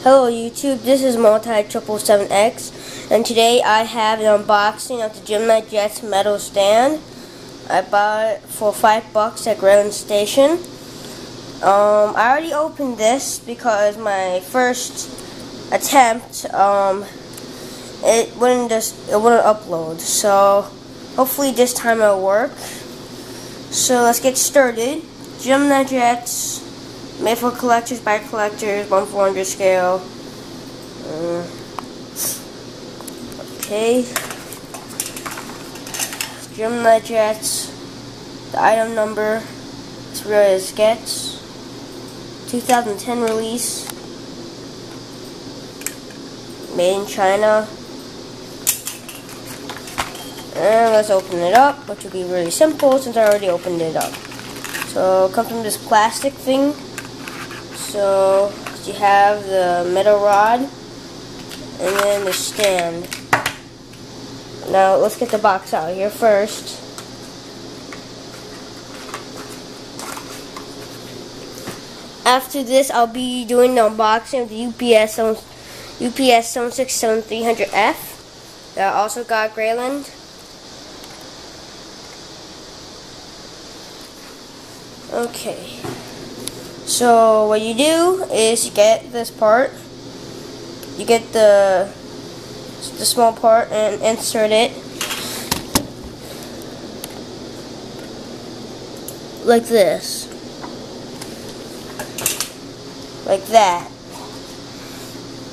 Hello YouTube, this is Multi777X, and today I have an unboxing of the Gemini Jets metal stand. I bought it for $5 at Grayland Station. I already opened this because my first attempt, it wouldn't upload. So hopefully this time it'll work. So let's get started. Gemini Jets, made for collectors by collectors, 1/400 scale. Okay. Gemini Jets. The item number is rare as gets. 2010 release. Made in China. And let's open it up, which will be really simple since I already opened it up. So it comes from this plastic thing. So you have the metal rod and then the stand. Now let's get the box out here first. After this, I'll be doing the unboxing of the UPS 767-300F that I also got at Grayland. Okay. So what you do is you get this part, you get the small part and insert it like this, like that,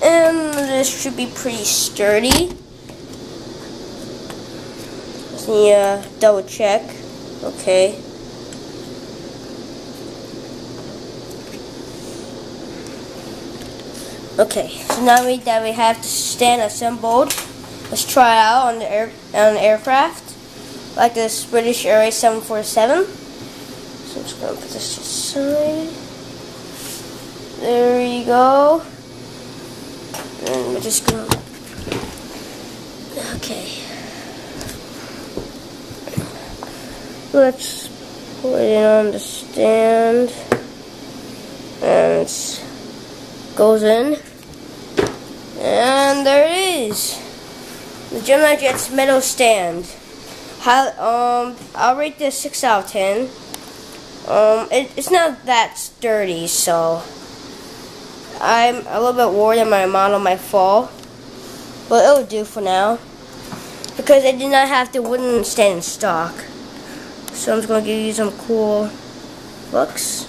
and this should be pretty sturdy. Just need to double check. Okay. Okay, so now that we have the stand assembled, let's try it out on the aircraft, like this British Airways 747. So I'm just gonna put this aside. There you go. And we're just gonna. Okay. Let's put it on the stand, and it's goes in, and there it is, the Gemini Jets metal stand. I'll rate this 6 out of 10. It's not that sturdy, so I'm a little bit worried that my model might fall, but it'll do for now because I did not have the wooden stand in stock. So I'm just going to give you some cool looks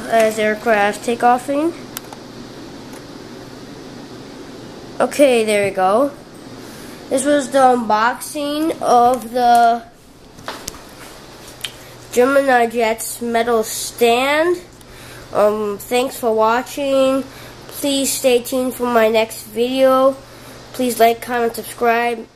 as aircraft takeoffing. Okay, there we go. This was the unboxing of the Gemini Jets metal stand. Thanks for watching. Please stay tuned for my next video. Please like, comment, subscribe.